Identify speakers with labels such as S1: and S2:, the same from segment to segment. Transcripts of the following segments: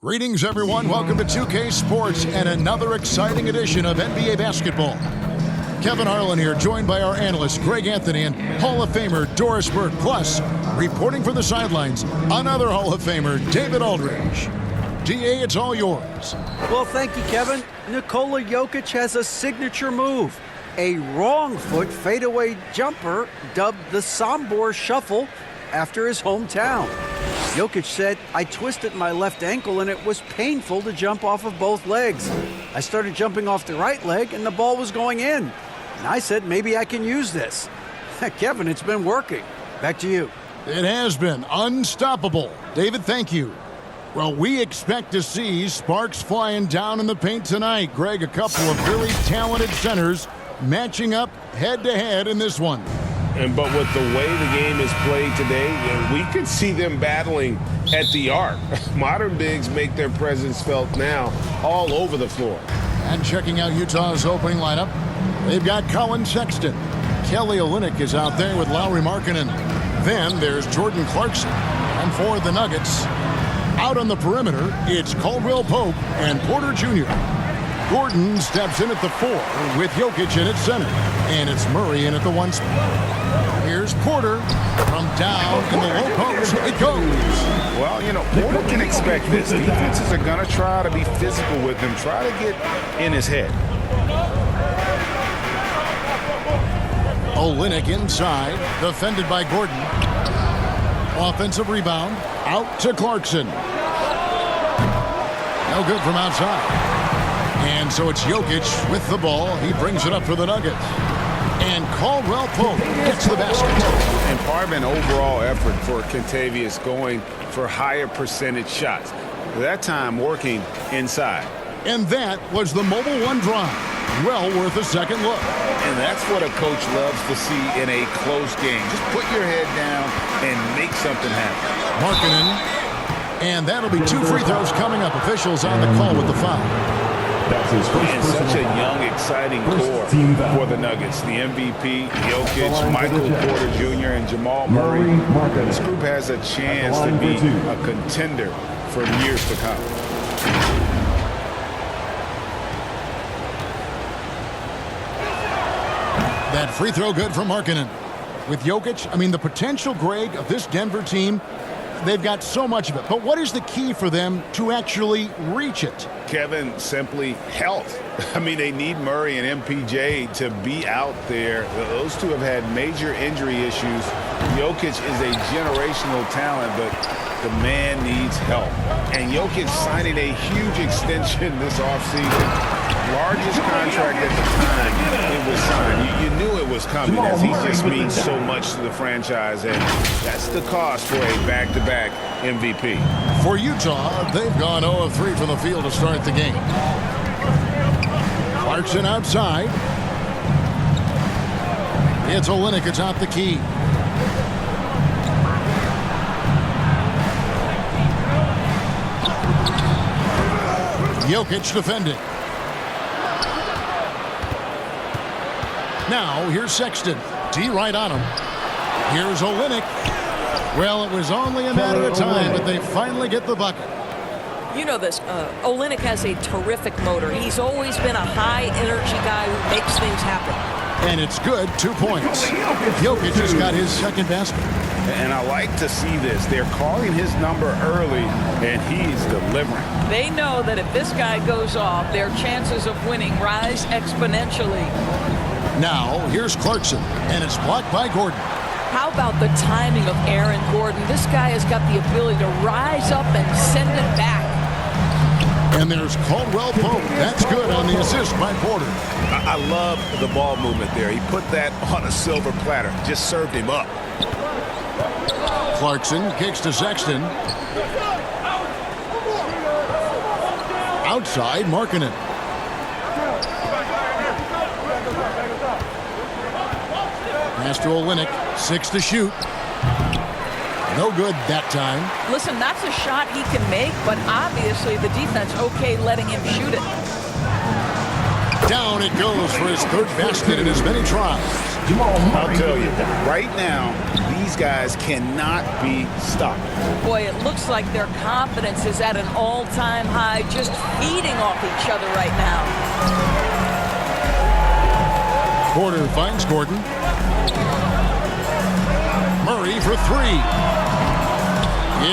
S1: Greetings, everyone. Welcome to 2K Sports and another exciting edition of NBA basketball. Kevin Harlan here, joined by our analysts Greg Anthony and Hall of Famer Doris Burke. Plus, reporting from the sidelines, another Hall of Famer, David Aldridge. DA, it's all yours.
S2: Well, thank you, Kevin. Nikola Jokic has a signature move. A wrong foot fadeaway jumper dubbed the Sombor Shuffle after his hometown. Jokic said, "I twisted my left ankle and it was painful to jump off of both legs. I started jumping off the right leg and the ball was going in. And I said, maybe I can use this." Kevin, it's been working. Back to you.
S1: It has been unstoppable. David, thank you. Well, we expect to see sparks flying down in the paint tonight. Greg, a couple of really talented centers matching up head-to-head in this one.
S3: But with the way the game is played today, we could see them battling at the arc. Modern bigs make their presence felt now all over the floor.
S1: And checking out Utah's opening lineup, they've got Colin Sexton. Kelly Olynyk is out there with Lauri Markkanen. Then there's Jordan Clarkson. And for the Nuggets, out on the perimeter, it's Caldwell Pope and Porter Jr. Gordon steps in at the 4 with Jokic in at center. And it's Murray in at the 1 spot. Here's Porter from down in the low post. It goes.
S4: Well, Porter can expect this. Defenses are going to try to be physical with him, try to get in his head.
S1: Olynyk inside, defended by Gordon. Offensive rebound, out to Clarkson. No good from outside. And so it's Jokic with the ball. He brings it up for the Nuggets. And Caldwell Pope gets the basket.
S4: And part of an overall effort for Kentavious going for higher percentage shots. That time working inside.
S1: And that was the Mobile One drive. Well worth a second look.
S4: And that's what a coach loves to see in a close game. Just put your head down and make something happen.
S1: Markkanen. And that'll be 2 free throws coming up. Officials on the call with the foul.
S4: And such a young, exciting core for the Nuggets. The MVP, Jokic, Michael Porter Jr., and Jamal Murray. This group has a chance to be a contender for years to come.
S1: That free throw good from Markkanen. With Jokic, the potential, Greg, of this Denver team, they've got so much of it. But what is the key for them to actually reach it?
S4: Kevin, simply health. They need Murray and MPJ to be out there. Those two have had major injury issues. Jokic is a generational talent, but the man needs help. And Jokic signing a huge extension this offseason. Largest contract at the time it was signed. You knew it was coming, as he just means so much to the franchise, and that's the cost for a back-to-back MVP.
S1: For Utah, they've gone 0 of 3 from the field to start the game. Clarkson outside. It's Olynyk atop the key. Jokic defending. Now, here's Sexton. D right on him. Here's Olynyk. Well, it was only a matter of time, but they finally get the bucket.
S5: You know this. Olynyk has a terrific motor. He's always been a high-energy guy who makes things happen.
S1: And it's good, 2 points. Jokic has got his second basket.
S4: And I like to see this. They're calling his number early, and he's delivering.
S5: They know that if this guy goes off, their chances of winning rise exponentially.
S1: Now, here's Clarkson, and it's blocked by Gordon.
S5: How about the timing of Aaron Gordon? This guy has got the ability to rise up and send it back.
S1: And there's Caldwell Pope. That's good on the assist by Porter.
S4: I love the ball movement there. He put that on a silver platter. Just served him up.
S1: Clarkson kicks to Sexton. Outside, Markkanen. Pass to Olynyk. 6 to shoot. No good that time.
S5: Listen, that's a shot he can make, but obviously the defense okay letting him shoot it.
S1: Down it goes for his third basket in as many tries.
S4: I'll tell you, right now, these guys cannot be stopped.
S5: Boy, it looks like their confidence is at an all-time high, just feeding off each other right now.
S1: Porter finds Gordon. Murray for three.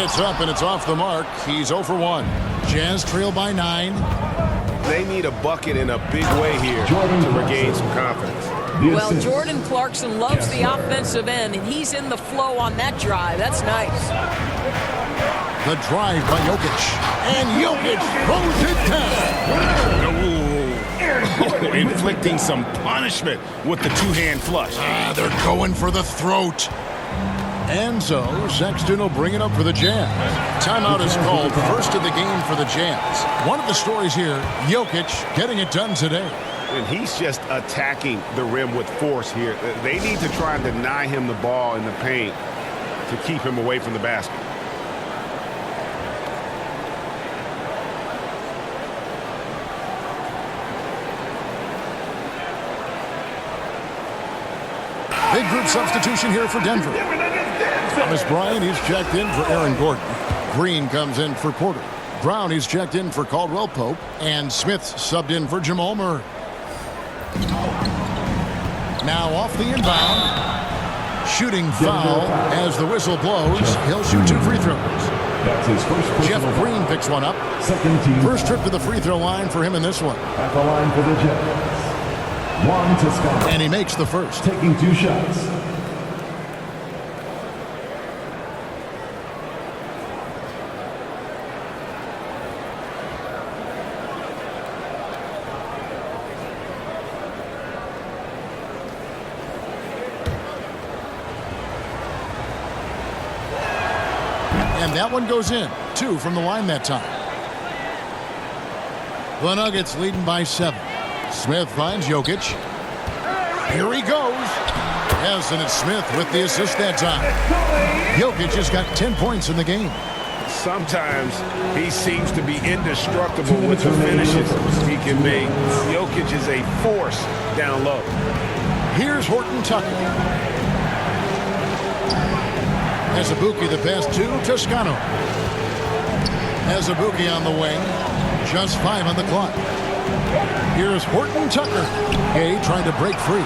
S1: It's up and it's off the mark. He's 0 for 1. Jazz trail by 9.
S3: They need a bucket in a big way here to regain some confidence.
S5: Well, Jordan Clarkson loves the offensive end, and he's in the flow on that drive. That's nice.
S1: The drive by Jokic. And Jokic throws it down.
S4: Inflicting some punishment with the two-hand flush.
S1: They're going for the throat. And so Sexton will bring it up for the Jazz. Timeout is called, first of the game for the Jazz. One of the stories here, Jokic getting it done today.
S3: And he's just attacking the rim with force here. They need to try and deny him the ball in the paint to keep him away from the basket.
S1: Big group substitution here for Denver. Thomas Bryant, he's checked in for Aaron Gordon. Green comes in for Porter. Brown, he's checked in for Caldwell Pope. And Smith subbed in for Jamal Murray. Now off the inbound. Shooting foul as the whistle blows. He'll shoot 2 free throws.
S6: That's his first
S1: Jeff Green picks one up.
S6: Second team.
S1: First trip to the free throw line for him in this one.
S6: At the line for the Jets. Juan Toscano.
S1: And he makes the first.
S6: Taking 2 shots.
S1: And that one goes in. 2 from the line that time. The Nuggets leading by 7. Smith finds Jokic. Here he goes. Yes, and it's Smith with the assist that time. Jokic has got 10 points in the game.
S3: Sometimes he seems to be indestructible with the finishes he can make. Jokic is a force down low.
S1: Here's Horton Tucker. Azubuike the pass to Toscano. Azubuike on the wing. Just 5 on the clock. Here's Horton Tucker. Gay trying to break free.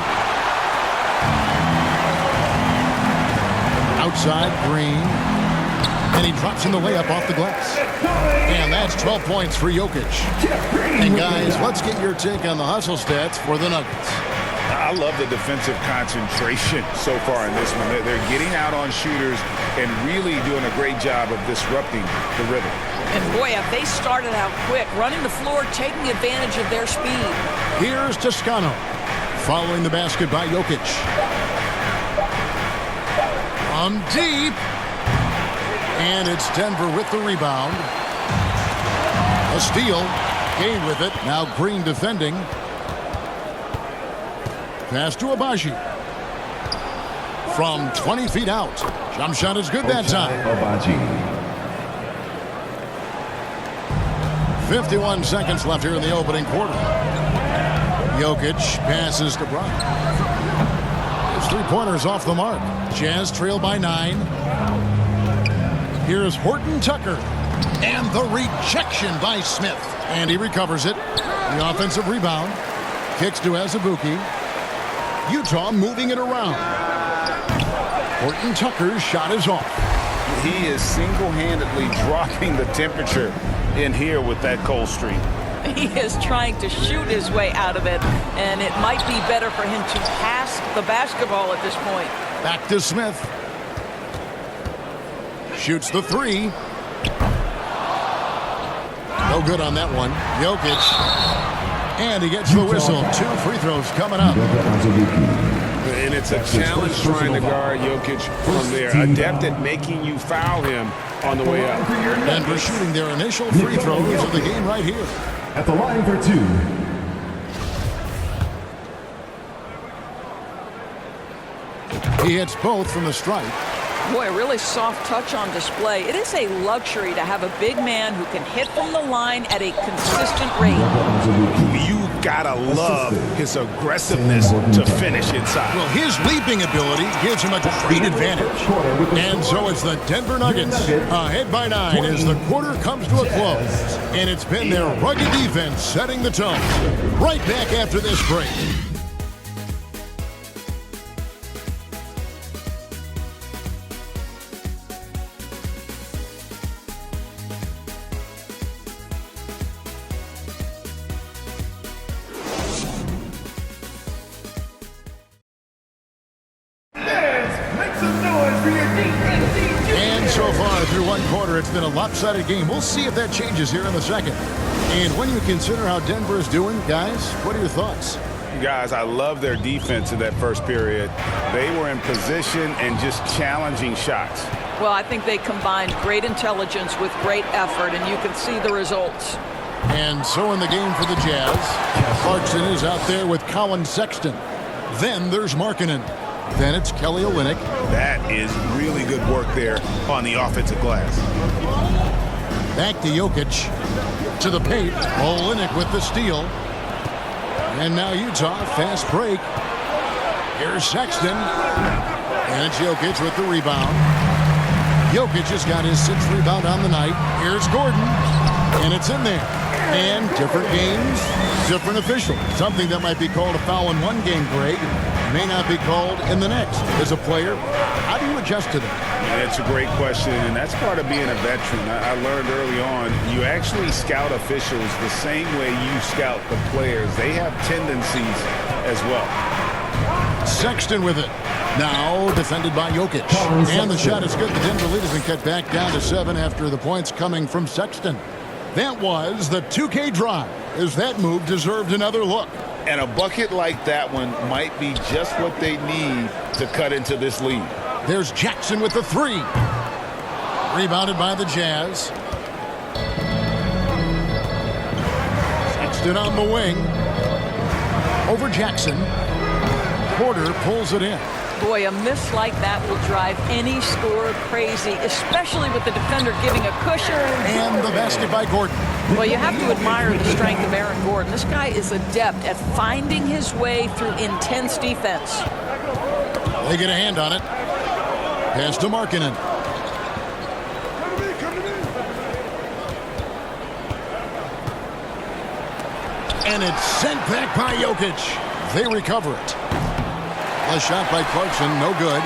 S1: Outside Green. And he drops in the layup off the glass. And that's 12 points for Jokic. And guys, let's get your take on the hustle stats for the Nuggets.
S4: I love the defensive concentration so far in this one. They're getting out on shooters and really doing a great job of disrupting the rhythm.
S5: And boy, have they started out quick, running the floor, taking advantage of their speed.
S1: Here's Toscano. Following the basket by Jokic. On deep. And it's Denver with the rebound. A steal. Gain with it. Now Green defending. Pass to Abaji. From 20 feet out. Jump shot is good that time. 51 seconds left here in the opening quarter. Jokic passes to Brown. His 3-pointers off the mark. Jazz trail by 9. Here's Horton Tucker. And the rejection by Smith. And he recovers it. The offensive rebound. Kicks to Azubuike. Utah moving it around. Horton Tucker's shot is off.
S4: He is single-handedly dropping the temperature in here with that cold streak.
S5: He is trying to shoot his way out of it, and it might be better for him to pass the basketball at this point.
S1: Back to Smith. Shoots the 3. No good on that one. Jokic. And he gets the whistle. 2 free throws coming up.
S3: And it's a challenge trying to guard Jokic from there. Adept at making you foul him on the way up.
S1: Denver shooting their initial free throws of the game right here.
S6: At the line for 2.
S1: He hits both from the stripe.
S5: Boy, a really soft touch on display. It is a luxury to have a big man who can hit from the line at a consistent rate.
S4: You gotta love his aggressiveness to finish inside.
S1: Well, his leaping ability gives him a great advantage. And so it's the Denver Nuggets ahead by 9 as the quarter comes to a close. And it's been their rugged defense setting the tone. Right back after this break. And so far through one quarter, it's been a lopsided game. We'll see if that changes here in the second. And when you consider how Denver is doing, guys, what are your thoughts?
S4: Guys, I love their defense in that first period. They were in position and just challenging shots.
S5: Well, I think they combined great intelligence with great effort, and you can see the results.
S1: And so in the game for the Jazz, Clarkson is out there with Colin Sexton. Then there's Markkanen. Then it's Kelly Olynyk.
S4: That is really good work there on the offensive glass.
S1: Back to Jokic. To the paint. Olynyk with the steal. And now Utah, fast break. Here's Sexton. And it's Jokic with the rebound. Jokic has got his 6th rebound on the night. Here's Gordon. And it's in there. And different games, different official. Something that might be called a foul in one game, Greg, may not be called in the next. As a player, how do you adjust to that?
S4: That's a great question, and that's part of being a veteran. I learned early on, you actually scout officials the same way you scout the players. They have tendencies as well.
S1: Sexton with it. Now defended by Jokic. And the shot is good. The Denver lead has been cut back down to 7 after the points coming from Sexton. That was the 2K drive, as that move deserved another look.
S4: And a bucket like that one might be just what they need to cut into this lead.
S1: There's Jackson with the 3. Rebounded by the Jazz. Sexton on the wing. Over Jackson. Porter pulls it in.
S5: Boy, a miss like that will drive any scorer crazy, especially with the defender giving a cushion.
S1: And the basket by Gordon.
S5: Well, you have to admire the strength of Aaron Gordon. This guy is adept at finding his way through intense defense.
S1: They get a hand on it. Pass to Markkanen. And it's sent back by Jokic. They recover it. A shot by Clarkson, no good.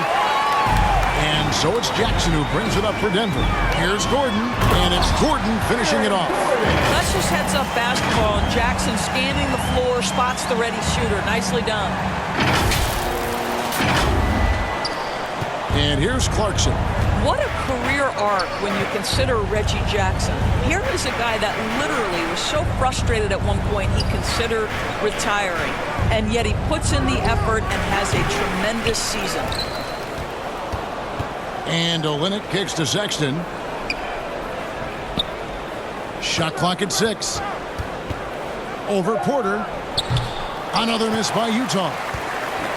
S1: And so it's Jackson who brings it up for Denver. Here's Gordon, and it's Gordon finishing it off.
S5: That's just heads-up basketball, and Jackson scanning the floor, spots the ready shooter. Nicely done.
S1: And here's Clarkson.
S5: What a career arc when you consider Reggie Jackson. Here is a guy that literally was so frustrated at one point he considered retiring. And yet he puts in the effort and has a tremendous season.
S1: And Olynyk kicks to Sexton. Shot clock at 6. Over Porter. Another miss by Utah.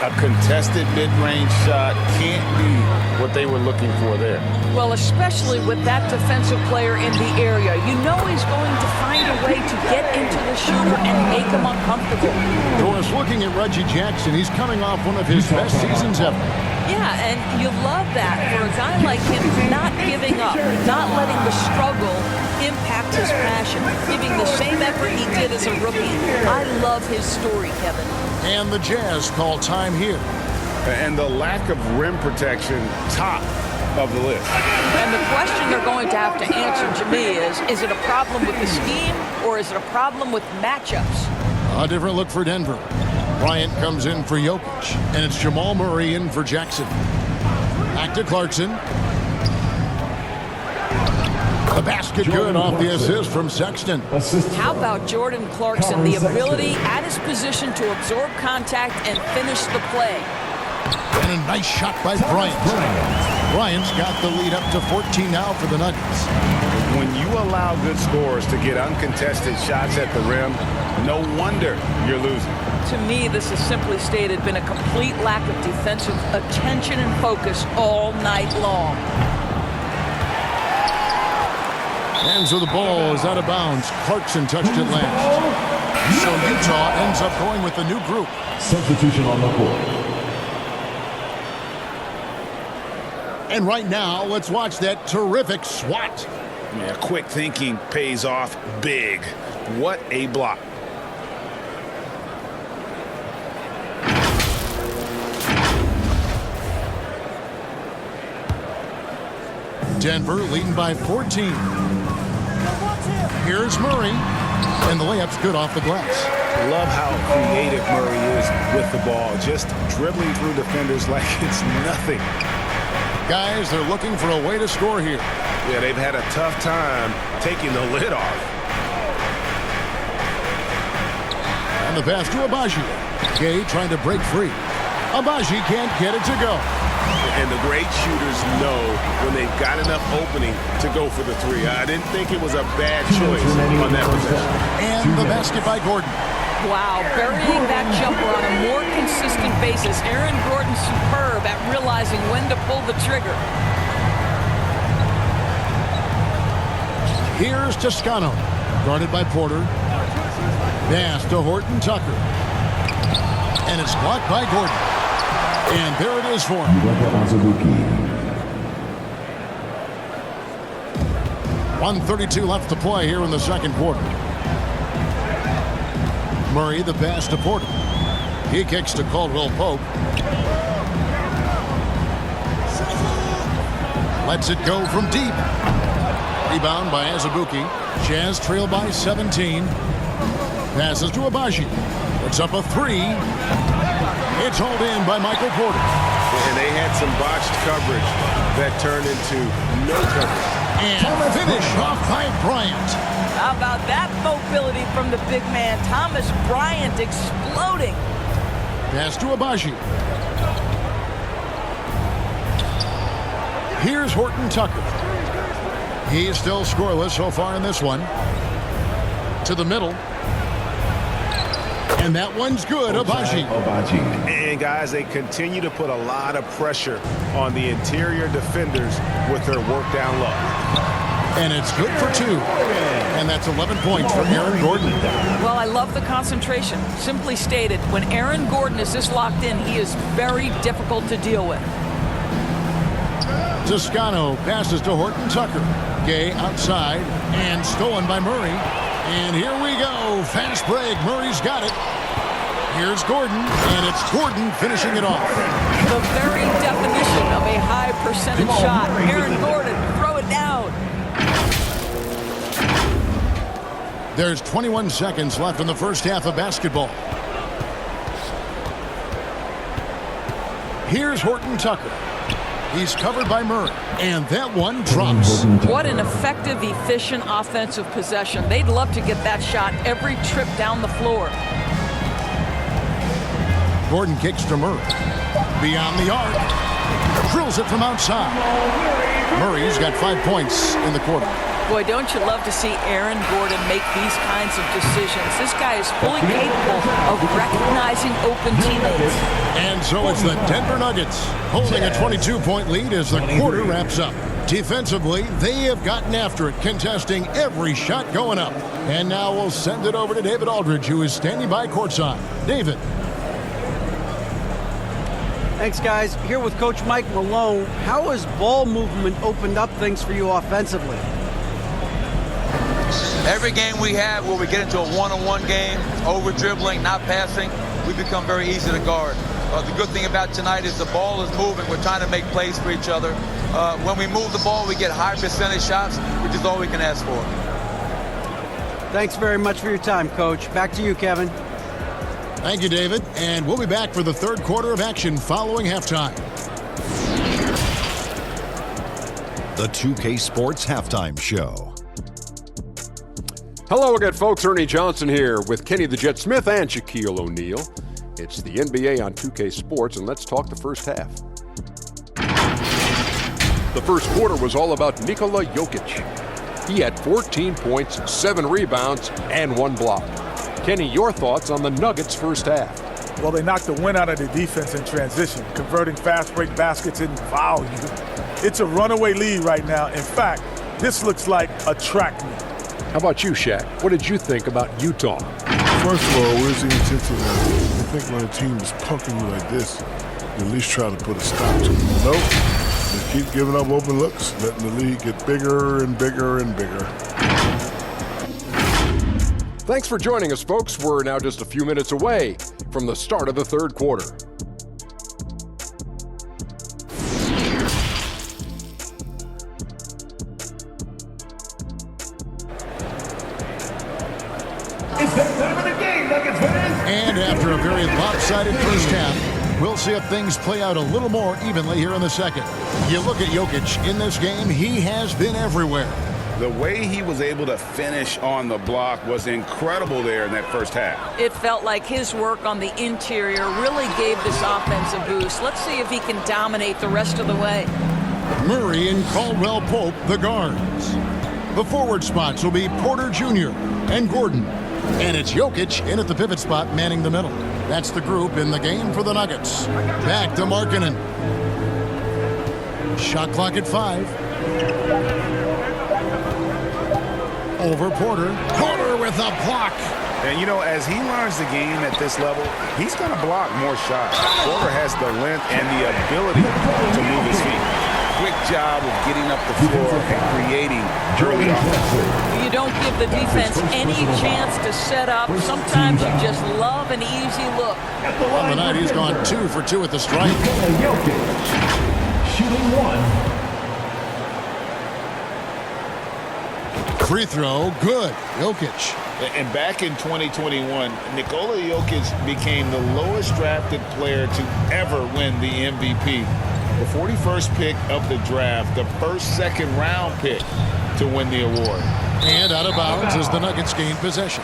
S4: A contested mid-range shot can't be what they were looking for there.
S5: Well, especially with that defensive player in the area. You know he's going to find a way to get into the shooter and make him uncomfortable.
S1: Doris, looking at Reggie Jackson, he's coming off one of his best seasons ever.
S5: Yeah, and you love that for a guy like him, not giving up, not letting the struggle impact his passion, giving the same effort he did as a rookie. I love his story, Kevin.
S1: And the Jazz call time here.
S4: And the lack of rim protection, top of the list.
S5: And the question they're going to have to answer to me is it a problem with the scheme or is it a problem with matchups?
S1: A different look for Denver. Bryant comes in for Jokic, and it's Jamal Murray in for Jackson. Back to Clarkson. The basket good off the assist from Sexton.
S5: How about Jordan Clarkson, the ability at his position to absorb contact and finish the play?
S1: And a nice shot by Bryant. Bryant's got the lead up to 14 now for the Nuggets.
S4: When you allow good scorers to get uncontested shots at the rim, no wonder you're losing.
S5: To me, this has simply stated been a complete lack of defensive attention and focus all night long.
S1: And so the ball is out of bounds. Clarkson touched it last. So Utah ends up going with the new group.
S6: Substitution on the court.
S1: And right now, let's watch that terrific swat.
S4: Yeah, quick thinking pays off big. What a block.
S1: Denver leading by 14. Here's Murray. And the layup's good off the glass.
S4: Love how creative Murray is with the ball. Just dribbling through defenders like it's nothing.
S1: Guys, they're looking for a way to score here.
S3: Yeah, they've had a tough time taking the lid off.
S1: And the pass to Abaji. Gay trying to break free. Abaji can't get it to go.
S3: And the great shooters know when they've got enough opening to go for the three. I didn't think it was a bad choice on that possession.
S1: And the basket by Gordon.
S5: Wow, burying that jumper on a more consistent basis. Aaron Gordon superb at realizing when to pull the trigger.
S1: Here's Toscano. Guarded by Porter. Pass to Horton Tucker. And it's blocked by Gordon. And there it is for him. 1:32 left to play here in the second quarter. Murray, the pass to Porter. He kicks to Caldwell Pope. Lets it go from deep. Rebound by Azubuike. Jazz trail by 17. Passes to Abaji. Puts up a three. It's hauled in by Michael Porter.
S3: And they had some botched coverage that turned into no coverage.
S1: And finish off by Bryant.
S5: How about that mobility from the big man? Thomas Bryant exploding.
S1: Pass to Abaji. Here's Horton Tucker. He's still scoreless so far in this one. To the middle. And that one's good, Abaji.
S3: And guys, they continue to put a lot of pressure on the interior defenders with their work down low.
S1: And it's good for two. And that's 11 points for Aaron Gordon.
S5: Well, I love the concentration. Simply stated, when Aaron Gordon is this locked in, he is very difficult to deal with.
S1: Toscano passes to Horton Tucker. Gay outside and stolen by Murray. And here we go. Fast break. Murray's got it. Here's Gordon, and it's Gordon finishing it off.
S5: The very definition of a high percentage shot. Aaron Gordon, throw it down.
S1: There's 21 seconds left in the first half of basketball. Here's Horton Tucker. He's covered by Murray, and that one drops.
S5: What an effective, efficient offensive possession. They'd love to get that shot every trip down the floor.
S1: Gordon kicks to Murray. Beyond the arc. Drills it from outside. Murray's got 5 points in the quarter.
S5: Boy, don't you love to see Aaron Gordon make these kinds of decisions. This guy is fully capable of recognizing open teammates.
S1: And so it's the Denver Nuggets holding a 22-point lead as the quarter wraps up. Defensively, they have gotten after it, contesting every shot going up. And now we'll send it over to David Aldridge, who is standing by courtside. David.
S2: Thanks, guys. Here with Coach Mike Malone. How has ball movement opened up things for you offensively?
S7: Every game we have where we get into a one-on-one game, over dribbling, not passing, we become very easy to guard. The good thing about tonight is the ball is moving. We're trying to make plays for each other. When we move the ball, we get high percentage shots, which is all we can ask for.
S2: Thanks very much for your time, Coach. Back to you, Kevin.
S1: Thank you, David. And we'll be back for the third quarter of action following halftime.
S8: The 2K Sports Halftime Show.
S9: Hello again, folks. Ernie Johnson here with Kenny the Jet Smith and Shaquille O'Neal. It's the NBA on 2K Sports, and let's talk the first half. The first quarter was all about Nikola Jokic. He had 14 points, 7 rebounds, and 1 block. Kenny, your thoughts on the Nuggets' first half?
S10: Well, they knocked the wind out of the defense in transition, converting fast break baskets in volume. It's a runaway lead right now. In fact, This looks like a track meet.
S9: How about you, Shaq? What did you think about Utah?
S11: First of all, where's the intensity? I think when a team is punking you like this, you at least try to put a stop to it. Nope. They keep giving up open looks, letting the lead get bigger and bigger and bigger.
S9: Thanks for joining us, folks. We're now just a few minutes away from the start of the third quarter.
S1: And after a very lopsided first half, we'll see if things play out a little more evenly here in the second. You look at Jokic in this game, he has been everywhere.
S4: The way he was able to finish on the block was incredible there in that first half.
S5: It felt like his work on the interior really gave this offense a boost. Let's see if he can dominate the rest of the way.
S1: Murray and Caldwell Pope, the guards. The forward spots will be Porter Jr. and Gordon. And it's Jokic in at the pivot spot, manning the middle. That's the group in the game for the Nuggets. Back to Markkanen. Shot clock at 5. Over Porter. Porter with a block.
S4: And, you know, as he learns the game at this level, he's going to block more shots. Porter has the length and the ability to move his feet. Quick job of getting up the floor and creating early offense.
S5: You don't give the defense any chance to set up. Sometimes you just love an easy look.
S1: On the night, he's gone 2 for 2 at the strike.
S6: Shooting 1.
S1: Free throw, good. Jokic.
S4: And back in 2021, Nikola Jokic became the lowest drafted player to ever win the MVP. The 41st pick of the draft, the first second-round pick to win the award.
S1: And out of bounds as the Nuggets gain possession.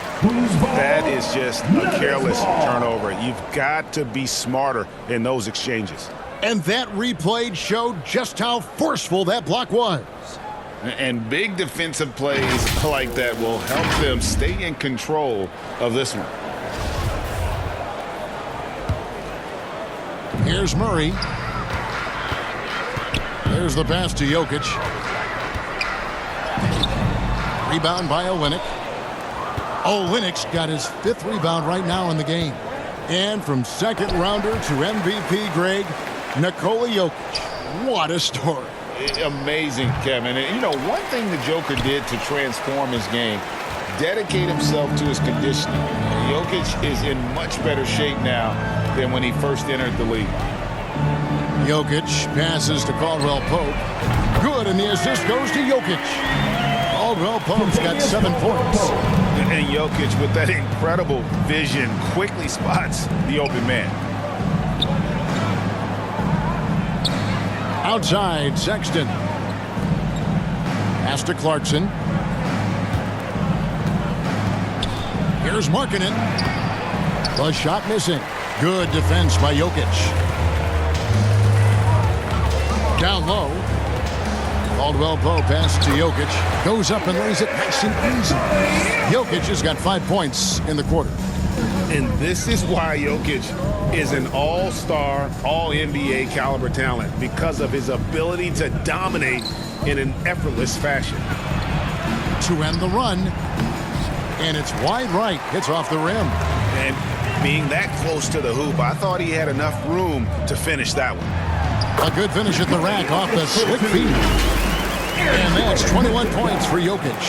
S4: That is just a careless turnover. You've got to be smarter in those exchanges.
S1: And that replay showed just how forceful that block was.
S4: And big defensive plays like that will help them stay in control of this one.
S1: Here's Murray. There's the pass to Jokic. Rebound by Olynyk. Olynyk's got his 5th rebound right now in the game. And from second rounder to MVP, Greg, Nikola Jokic. What a story.
S4: Amazing, Kevin. And, you know, one thing the Joker did to transform his game, dedicate himself to his conditioning. Jokic is in much better shape now than when he first entered the league.
S1: Jokic passes to Caldwell Pope. Good, and the assist goes to Jokic. Caldwell Pope's got 7 points.
S4: And Jokic, with that incredible vision, quickly spots the open man.
S1: Outside, Sexton. Pass to Clarkson. Here's Markkanen. The shot missing. Good defense by Jokic. Down low. Caldwell Pope pass to Jokic. Goes up and lays it nice and easy. Jokic has got 5 points in the quarter.
S4: And this is why Jokic is an all-star, all-NBA caliber talent, because of his ability to dominate in an effortless fashion.
S1: To end the run. And it's wide right. Hits off the rim.
S4: And being that close to the hoop, I thought he had enough room to finish that one.
S1: A good finish at the rack off the slick feet. And that's 21 points for Jokic.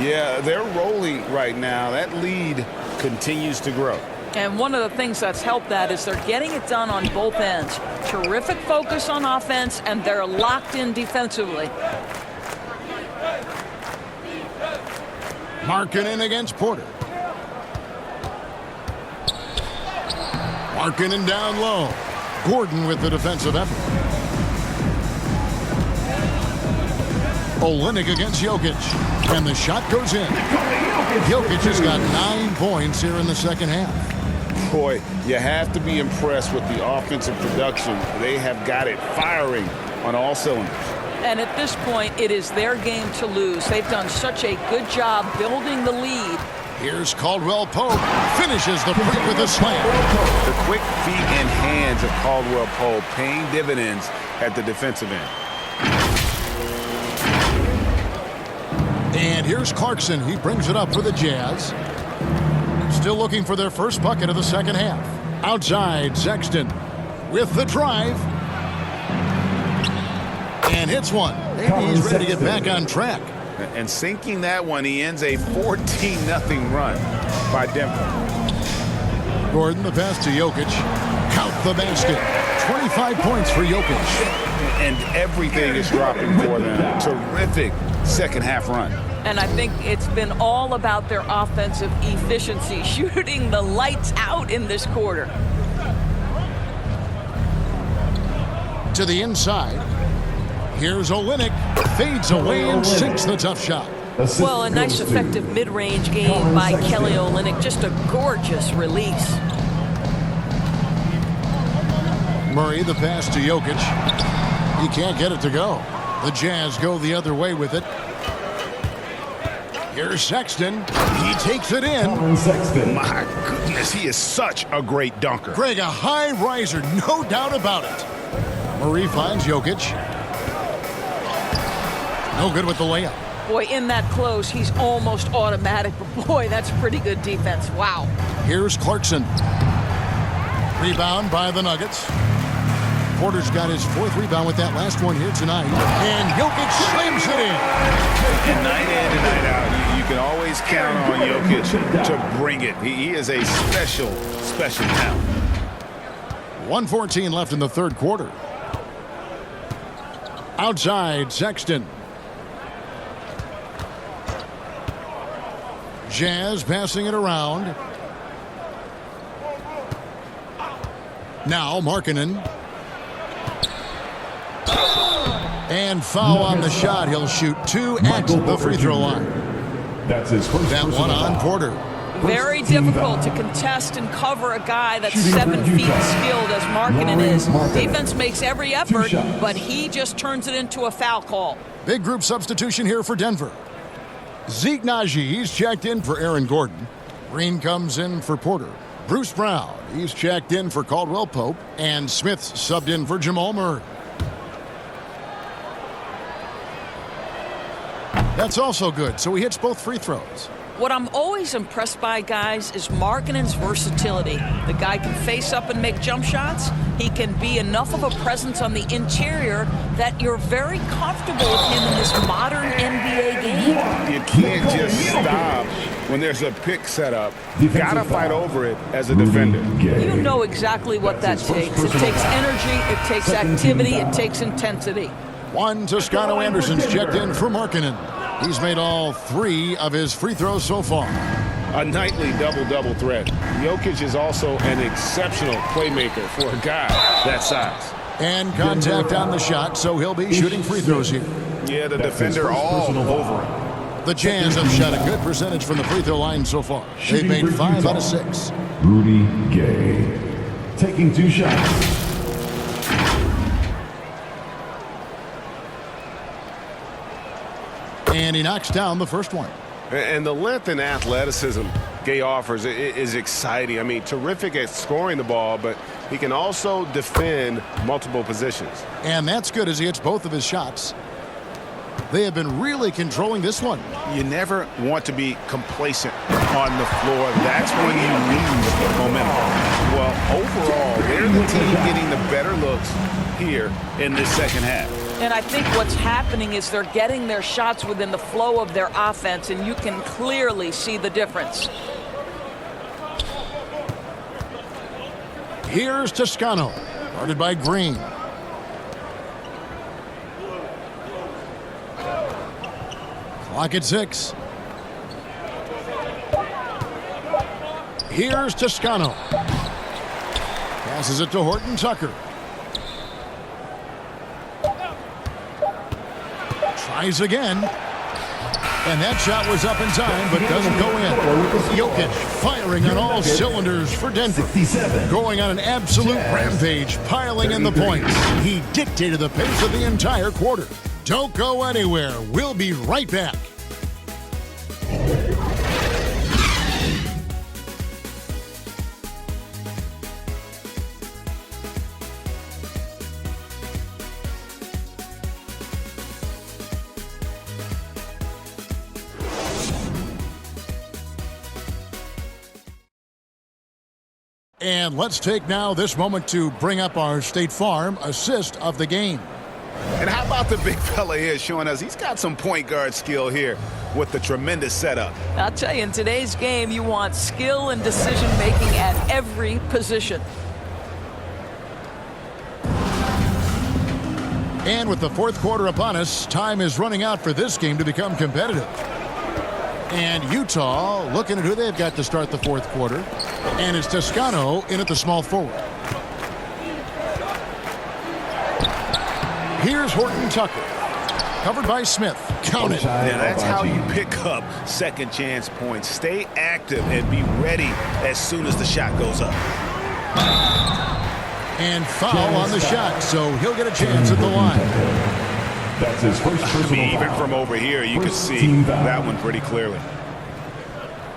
S4: Yeah, they're rolling right now. That lead continues to grow.
S5: And one of the things that's helped that is they're getting it done on both ends. Terrific focus on offense, and they're locked in defensively.
S1: Markkanen against Porter. Markkanen down low. Gordon with the defensive effort. Olynyk against Jokic. And the shot goes in. Jokic has got 9 points here in the second half.
S4: Boy, you have to be impressed with the offensive production. They have got it firing on all cylinders.
S5: And at this point, it is their game to lose. They've done such a good job building the lead.
S1: Here's Caldwell Pope. Finishes the break with a slam.
S4: The quick feet and hands of Caldwell Pope paying dividends at the defensive end.
S1: And here's Clarkson. He brings it up for the Jazz. Still looking for their first bucket of the second half. Outside, Sexton with the drive. And hits one. Maybe he's ready to get back on track.
S4: And sinking that one, he ends a 14-0 run by Denver.
S1: Gordon, the pass to Jokic. Count the basket. 25 points for Jokic.
S4: And everything is dropping for them. Terrific second half run.
S5: And I think it's been all about their offensive efficiency, shooting the lights out in this quarter.
S1: To the inside. Here's Olynyk. Fades away and sinks the tough shot.
S5: Well, a nice effective mid-range game by Kelly Olynyk. Just a gorgeous release.
S1: Murray, the pass to Jokic. He can't get it to go. The Jazz go the other way with it. Here's Sexton. He takes it in.
S4: My goodness, he is such a great dunker.
S1: Greg, a high riser, no doubt about it. Murray finds Jokic. No good with the layup.
S5: Boy, in that close, he's almost automatic. But boy, that's pretty good defense. Wow.
S1: Here's Clarkson. Rebound by the Nuggets. Porter's got his fourth rebound with that last one here tonight. And Jokic slams it in.
S4: And night in and night out, you can always count on Jokic to bring it. He is a special talent.
S1: 1:14 left in the third quarter. Outside, Sexton. Jazz passing it around. Now Markkanen. And foul on the shot. He'll shoot 2 at the free throw line.
S6: That's his first.
S1: That one on Porter.
S5: Very difficult to contest and cover a guy that's 7 feet skilled as Markkanen is. Defense makes every effort, but he just turns it into a foul call.
S1: Big group substitution here for Denver. Zeke Naji, he's checked in for Aaron Gordon. Green comes in for Porter. Bruce Brown, he's checked in for Caldwell Pope. And Smith's subbed in for Jamal Murray. That's also good, so he hits both free throws.
S5: What I'm always impressed by, guys, is Markkanen's versatility. The guy can face up and make jump shots. He can be enough of a presence on the interior that you're very comfortable with him in this modern NBA game.
S4: You can't just stop when there's a pick set up. You got to fight over it as a defender.
S5: You know exactly what that takes. It takes energy, it takes activity, it takes intensity.
S1: One Toscano Anderson's checked in for Markkanen. He's made all 3 of his free throws so far.
S3: A nightly double-double threat. Jokic is also an exceptional playmaker for a guy that size.
S1: And contact on the shot, so he'll be shooting free throws here.
S4: Yeah, the defender all over him.
S1: The Jazz have shot a good percentage from the free throw line so far. They've made 5 out of 6.
S6: Rudy Gay taking 2 shots.
S1: And he knocks down the first one.
S3: And the length and athleticism Gay offers is exciting. I mean, terrific at scoring the ball, but he can also defend multiple positions.
S1: And that's good as he hits both of his shots. They have been really controlling this one.
S4: You never want to be complacent on the floor. That's when you lose momentum. Well, overall, they're the team getting the better looks here in this second half.
S5: And I think what's happening is they're getting their shots within the flow of their offense, and you can clearly see the difference.
S1: Here's Toscano, guarded by Green. Clock at 6. Here's Toscano. Passes it to Horton Tucker. Tries again. And that shot was up in time, but doesn't go in. Jokic firing on all cylinders for Denver. Going on an absolute rampage, piling in the points. He dictated the pace of the entire quarter. Don't go anywhere. We'll be right back. And let's take now this moment to bring up our State Farm assist of the game.
S4: And how about the big fella here showing us he's got some point guard skill here with the tremendous setup.
S5: I'll tell you, in today's game, you want skill and decision-making at every position.
S1: And with the fourth quarter upon us, time is running out for this game to become competitive. And Utah looking at who they've got to start the fourth quarter. And it's Toscano in at the small forward. Here's Horton Tucker. Covered by Smith. Count it.
S4: Yeah, that's how you pick up second chance points. Stay active and be ready as soon as the shot goes up.
S1: And foul on the shot, so he'll get a chance at the line.
S6: That's his first personal
S4: Even
S6: foul.
S4: from over here, you can see that one pretty clearly.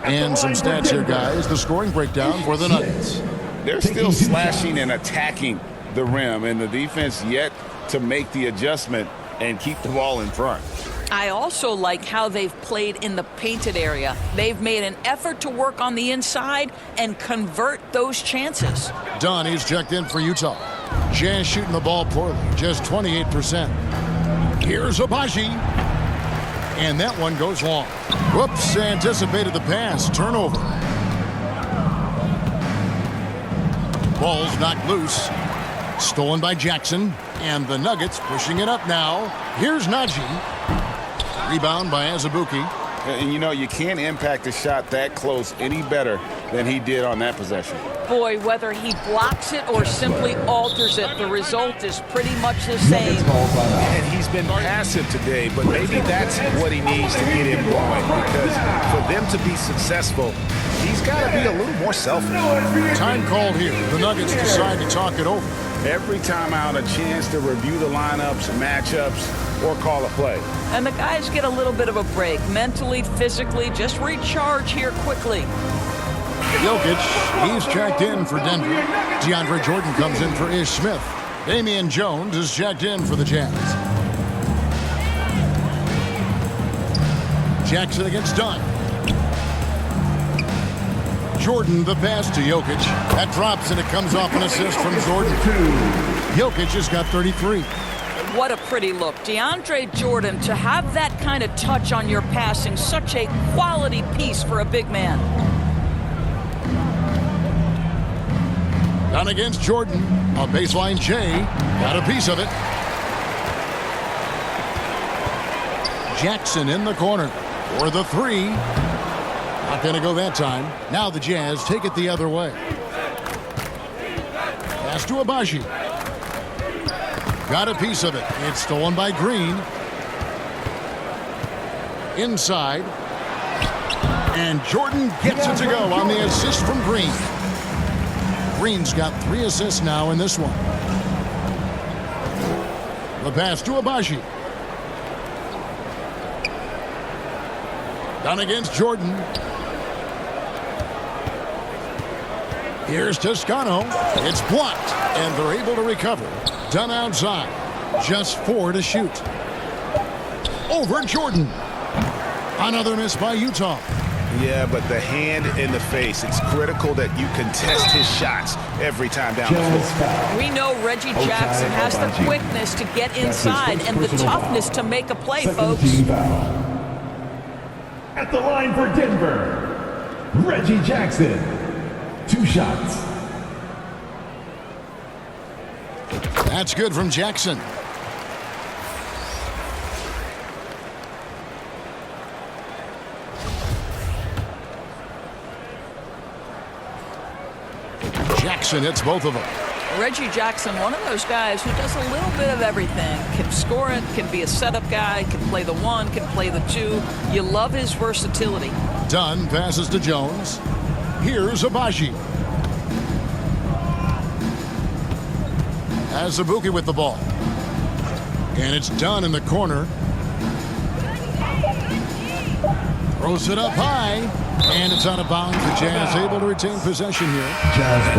S1: And some stats here, guys. The scoring breakdown for the Nuggets.
S4: They're still slashing and attacking the rim, and the defense yet to make the adjustment and keep the ball in front.
S5: I also like how they've played in the painted area. They've made an effort to work on the inside and convert those chances.
S1: Dunn, he's checked in for Utah. Jazz shooting the ball poorly, just 28%. Here's Abaji. And that one goes long. Whoops, anticipated the pass. Turnover. Ball's knocked loose. Stolen by Jackson. And the Nuggets pushing it up now. Here's Najee. Rebound by Azubuike.
S4: And you know, you can't impact a shot that close any better than he did on that possession.
S5: Boy, whether he blocks it or simply alters it, the result is pretty much the same.
S4: And he's been passive today, but maybe that's what he needs to get him going, because for them to be successful, he's got to be a little more selfish.
S1: Time called here. The Nuggets decide to talk it over.
S4: Every time out, a chance to review the lineups, matchups, or call a play.
S5: And the guys get a little bit of a break, mentally, physically, just recharge here quickly.
S1: Jokic, he's checked in for Denver. DeAndre Jordan comes in for Ish Smith. Damian Jones is checked in for the Jazz. Jackson against Dunn. Jordan, the pass to Jokic. That drops and it comes off an assist from Jordan. Jokic has got 33.
S5: What a pretty look. DeAndre Jordan, to have that kind of touch on your passing, such a quality piece for a big man.
S1: Down against Jordan. A baseline J. Got a piece of it. Jackson in the corner for the three. Not going to go that time. Now the Jazz take it the other way. Pass to Abaji. Got a piece of it. It's stolen by Green. Inside. And Jordan gets it to go on the assist from Green. Green's got 3 assists now in this one. The pass to Abaji. Down against Jordan. Here's Toscano. It's blocked, and they're able to recover. Done outside. Just 4 to shoot. Over Jordan. Another miss by Utah.
S4: Yeah, but the hand in the face, it's critical that you contest his shots every time down the floor.
S5: We know Reggie Jackson has the quickness to get inside and the toughness to make a play, folks.
S6: At the line for Denver, Reggie Jackson. 2 shots.
S1: That's good from Jackson. Jackson hits both of them.
S5: Reggie Jackson, one of those guys who does a little bit of everything. Can score it, can be a setup guy, can play the 1, can play the 2. You love his versatility.
S1: Dunn passes to Jones. Here's Abaji. Azubuike with the ball. And it's Dunn in the corner. Throws it up high. And it's out of bounds. The Jazz able to retain possession here.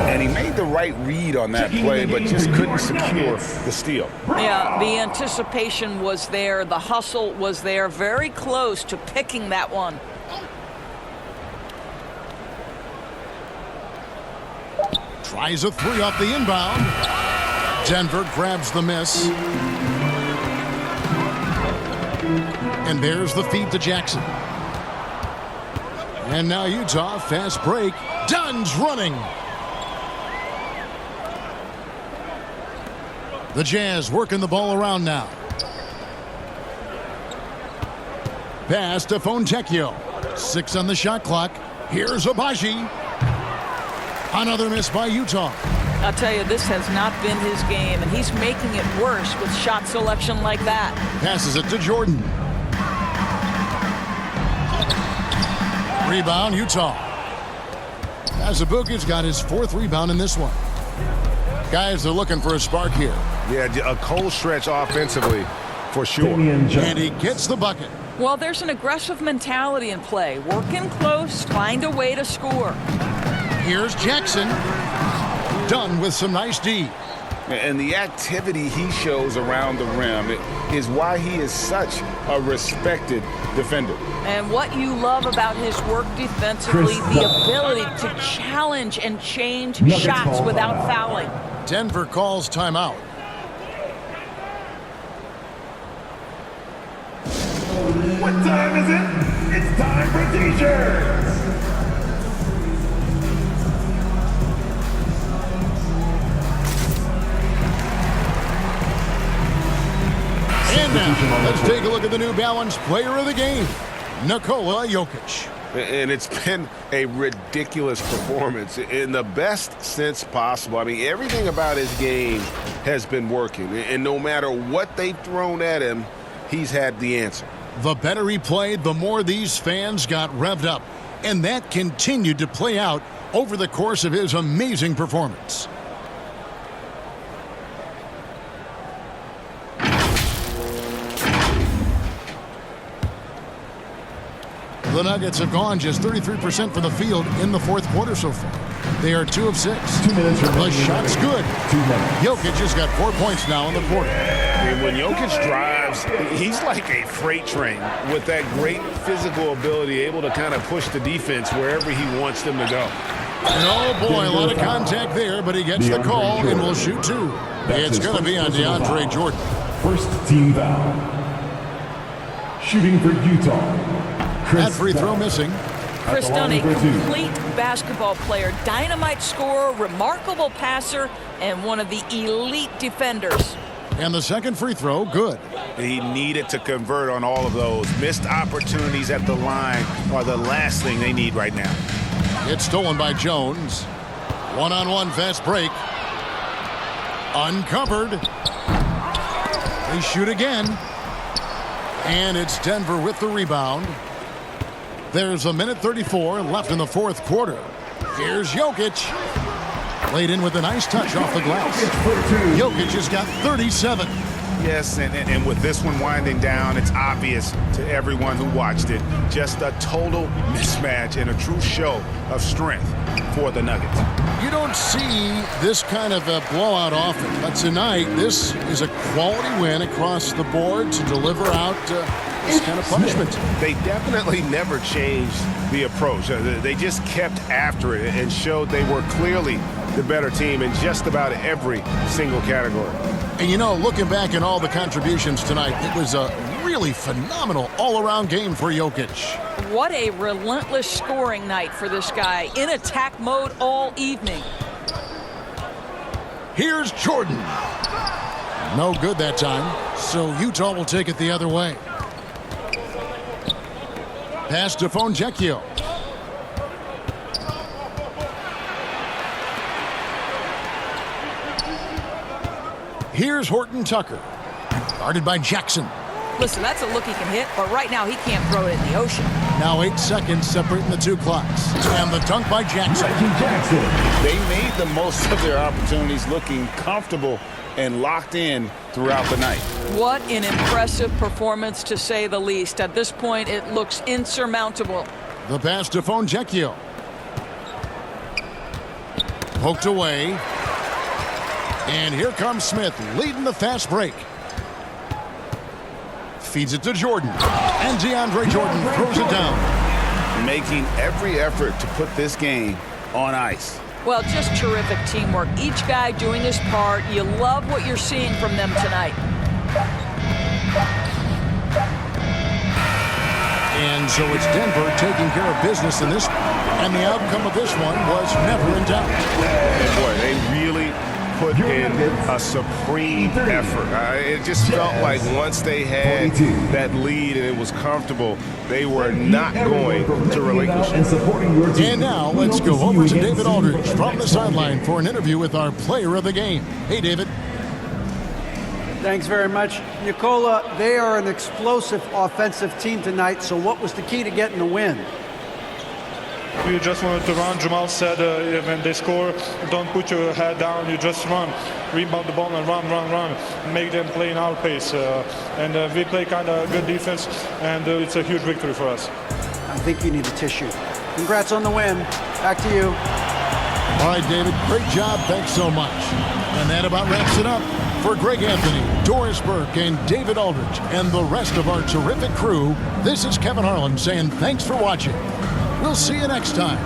S4: And he made the right read on that play, but just couldn't secure the steal.
S5: Yeah, the anticipation was there. The hustle was there. Very close to picking that one.
S1: Tries a three off the inbound. Denver grabs the miss. And there's the feed to Jackson. And now Utah, fast break. Dunn's running. The Jazz working the ball around now. Pass to Fontecchio. 6 on the shot clock. Here's Abaji. Another miss by Utah.
S5: I'll tell you, this has not been his game, and he's making it worse with shot selection like that.
S1: Passes it to Jordan. Rebound, Utah. Azubuike's got his 4th rebound in this one. Guys are looking for a spark here.
S3: Yeah, a cold stretch offensively for sure.
S1: And he gets the bucket.
S5: Well, there's an aggressive mentality in play. Working close, find a way to score.
S1: Here's Jackson. Done with some nice D.
S4: And the activity he shows around the rim is why he is such a respected defender.
S5: And what you love about his work defensively, the ability to challenge and change shots without fouling.
S1: Denver calls timeout.
S6: What time is it? It's time for t-shirts!
S1: And now, let's take a look at the New Balance player of the game, Nikola Jokic.
S3: And it's been a ridiculous performance in the best sense possible. I mean, everything about his game has been working. And no matter what they've thrown at him, he's had the answer.
S1: The better he played, the more these fans got revved up. And that continued to play out over the course of his amazing performance. The Nuggets have gone just 33% from the field in the 4th quarter so far. They are 2 of 6.
S6: 2 minutes remaining.
S1: The shot's good.
S6: 2 minutes.
S1: Jokic has got 4 points now in the quarter.
S3: And when Jokic drives, he's like a freight train with that great physical ability, able to kind of push the defense wherever he wants them to go.
S1: And oh boy, a lot of contact there, but he gets the call and will shoot 2. It's going to be on DeAndre Jordan.
S6: First team foul. Shooting for Utah.
S1: That free throw missing.
S5: Chris Dunn, a complete basketball player, dynamite scorer, remarkable passer, and one of the elite defenders.
S1: And the second free throw, good.
S4: He needed to convert on all of those. Missed opportunities at the line are the last thing they need right now.
S1: It's stolen by Jones. One-on-one fast break. Uncovered. They shoot again. And it's Denver with the rebound. There's 1:34 left in the 4th quarter. Here's Jokic. Laid in with a nice touch off the glass. Jokic has got 37.
S4: Yes, and with this one winding down, it's obvious to everyone who watched it. Just a total mismatch and a true show of strength for the Nuggets.
S1: You don't see this kind of a blowout often, but tonight this is a quality win across the board to deliver out this kind of punishment.
S4: They definitely never changed the approach. They just kept after it and showed they were clearly the better team in just about every single category.
S1: And you know, looking back at all the contributions tonight, it was a really phenomenal all-around game for Jokic.
S5: What a relentless scoring night for this guy, in attack mode all evening.
S1: Here's Jordan. No good that time, so Utah will take it the other way. Pass to Fontecchio. Here's Horton Tucker. Guarded by Jackson.
S5: Listen, that's a look he can hit, but right now he can't throw it in the ocean.
S1: Now 8 seconds separating the 2 clocks. And the dunk by Jackson.
S4: They made the most of their opportunities, looking comfortable and locked in throughout the night.
S5: What an impressive performance, to say the least. At this point, it looks insurmountable.
S1: The pass to Fontecchio. Poked away. And here comes Smith, leading the fast break. Feeds it to Jordan. And DeAndre Jordan throws it down.
S4: Making every effort to put this game on ice.
S5: Well, just terrific teamwork. Each guy doing his part. You love what you're seeing from them tonight.
S1: And so it's Denver taking care of business in this, and the outcome of this one was never in doubt.
S3: And boy, they really put in a supreme effort. It just felt like once they had that lead and it was comfortable, they were not going to relinquish it.
S1: And now let's go over to David Aldridge from the sideline for an interview with our player of the game. Hey, David.
S2: Thanks very much. Nikola, they are an explosive offensive team tonight, so what was the key to getting the win?
S12: We just wanted to run. Jamal said when they score, don't put your head down, you just run. Rebound the ball and run. Make them play in our pace. And we play kind of good defense, and it's a huge victory for us.
S2: I think you need a tissue. Congrats on the win. Back to you.
S1: All right, David, great job. Thanks so much. And that about wraps it up. For Greg Anthony, Doris Burke, and David Aldridge, and the rest of our terrific crew, this is Kevin Harlan saying thanks for watching. We'll see you next time.